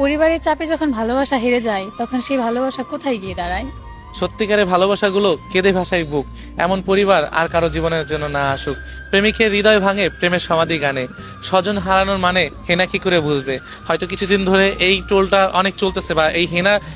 পরিবারের চাপে যখন ভালোবাসা হেরে যায় তখন সেই ভালোবাসা কোথায় গিয়ে দাঁড়ায়? সত্যিকারের ভালোবাসাগুলো কেঁদে ভাসায় বুক, এমন পরিবার আর কারো জীবনের জন্য না আসুক। প্রেমিকের হৃদয় ভাঙে প্রেমের সমাধি গানে, স্বজন হারানোর মানে হেনা কি করে বুঝবে। হয়তো কিছুদিন ধরে এই টোলটা অনেক চলতেছে বা এই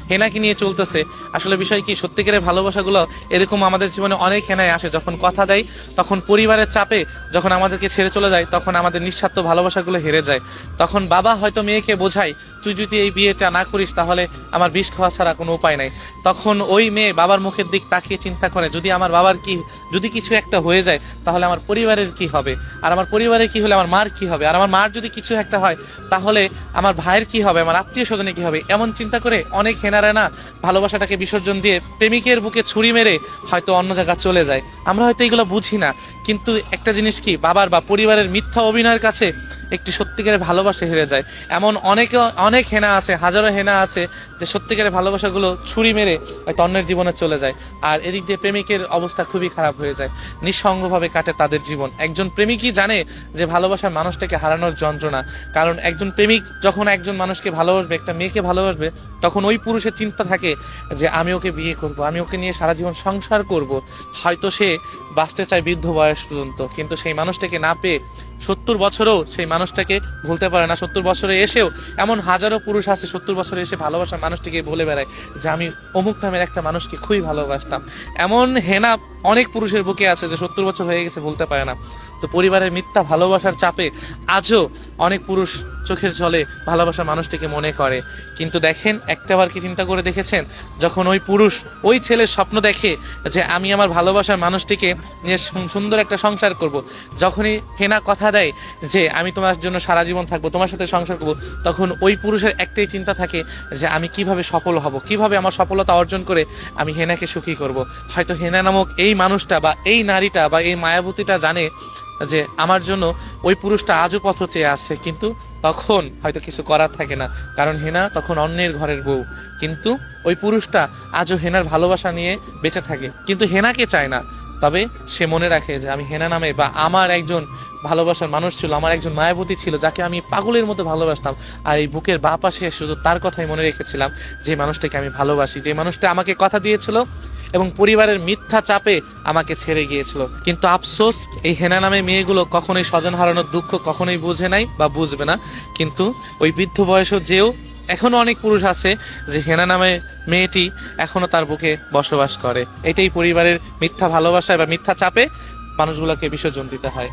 হেনাকে নিয়ে চলতেছে। আসলে বিষয় কি, সত্যিকারের ভালোবাসাগুলো এরকম আমাদের জীবনে অনেক হেনায় আসে, যখন কথা দেয় তখন পরিবারের চাপে যখন আমাদেরকে ছেড়ে চলে যায় তখন আমাদের নিঃস্বার্থ ভালোবাসাগুলো হেরে যায়। তখন বাবা হয়তো মেয়েকে বোঝায়, তুই যদি এই বিয়েটা না করিস তাহলে আমার বিষ খাওয়া ছাড়া কোনো উপায় নাই। তখন ওই মেয়ে বাবার মুখের দিক তাকিয়ে চিন্তা করে, যদি আমার বাবার কি, যদি কিছু একটা হয়ে যায় তাহলে আমার পরিবারের কি হবে, আর আমার পরিবারের কি হলে আমার মার কি হবে, আর আমার মার যদি কিছু একটা হয় তাহলে আমার ভাইয়ের কি হবে, আমার আত্মীয় স্বজনে কি হবে। এমন চিন্তা করে অনেক হেনারা না ভালোবাসাটাকে বিসর্জন দিয়ে প্রেমিকের বুকে ছুরি মেরে হয়তো অন্য জায়গায় চলে যায়। আমরা হয়তো এগুলো বুঝি না, কিন্তু একটা জিনিস কি, বাবার বা পরিবারের মিথ্যা অভিনয়ের কাছে একটি সত্যিকারের ভালোবাসা হেরে যায়। এমন অনেক হেনা আছে, হাজারো হেনা আছে যে সত্যিকারের ভালোবাসাগুলো ছুরি মেরে হয়তো অন্যের জীবনে চলে যায়। আর এদিক দিয়ে প্রেমিকের অবস্থা খুবই খারাপ হয়ে যায়, নিঃসঙ্গভাবে কাটে তাদের জীবন। একজন প্রেমিকই জানে যে ভালোবাসার মানুষটাকে হারানোর যন্ত্রণা। কারণ একজন প্রেমিক যখন একজন মানুষকে ভালোবাসবে, একটা মেয়েকে ভালোবাসবে, তখন ওই পুরুষের চিন্তা থাকে যে আমি ওকে বিয়ে করব, আমি ওকে নিয়ে সারা জীবন সংসার করব। হয়তো সে বাঁচতে চায় বৃদ্ধ বয়স পর্যন্ত, কিন্তু সেই মানুষটাকে না পেয়ে 70 বছরেও সেই মানুষটাকে ভুলতে পারে না। 70 বছরে এসেও এমন হাজারো পুরুষ আছে 70 বছরে এসে ভালোবাসার মানুষটিকে বলে বেড়ায় যে আমি অমুক নামের একটা মানুষকে খুবই ভালোবাসতাম। এমন হেনা অনেক পুরুষের বুকে আছে যে 70 বছর হয়ে গেছে বলতে পারে না। তো পরিবারের মিথ্যা ভালোবাসার চাপে আজও অনেক পুরুষ চোখের জলে ভালোবাসার মানুষটিকে মনে করে। কিন্তু দেখেন, একটাবার কি চিন্তা করে দেখেছেন, যখন ওই পুরুষ ওই ছেলের স্বপ্ন দেখে যে আমি আমার ভালোবাসার মানুষটিকে নিয়ে সুন্দর একটা সংসার করব, যখনই হেনা কথা দেয় যে আমি তোমার জন্য সারা জীবন থাকবো, তোমার সাথে সংসার করবো, তখন ওই পুরুষের একটাই চিন্তা থাকে যে আমি কিভাবে সফল হব, কিভাবে আমার সফলতা অর্জন করে আমি হেনাকে সুখী করব। হয়তো হেনা নামক এই মানুষটা বা এই নারীটা বা এই মায়াবতীটা জানে যে আমার জন্য ওই পুরুষটা আজও পথ চেয়ে আসছে, কিন্তু তখন হয়তো কিছু করার থাকে না, কারণ হেনা তখন অন্যের ঘরের বউ। কিন্তু ওই পুরুষটা আজও হেনার ভালোবাসা নিয়ে বেঁচে থাকে, কিন্তু হেনাকে চায় না। তবে সে মনে রাখে যে আমি হেনা নামে বা আমার একজন ভালোবাসার মানুষ ছিল, আমার একজন মায়াবতী ছিল যাকে আমি পাগলের মতো ভালোবাসতাম, আর এই বুকের বাঁ পাশে শুধু তার কথাই মনে রেখেছিলাম, যে মানুষটাকে আমি ভালোবাসি, যে মানুষটা আমাকে কথা দিয়েছিল এবং পরিবারের মিথ্যা চাপে আমাকে ছেড়ে গিয়েছিল। কিন্তু আফসোস, এই হেনা নামে মেয়েগুলো কখনোই স্বজন হারানোর দুঃখ কখনোই বুঝে নাই বা বুঝবে না। কিন্তু ওই বৃদ্ধ বয়সও যেও এখনো অনেক পুরুষ আছে যে হেনা নামে মেয়েটি এখনো তার বুকে বসবাস করে। এটাই পরিবারের মিথ্যা ভালোবাসায় বা মিথ্যা চাপে মানুষগুলোকে বিসর্জন দিতে হয়।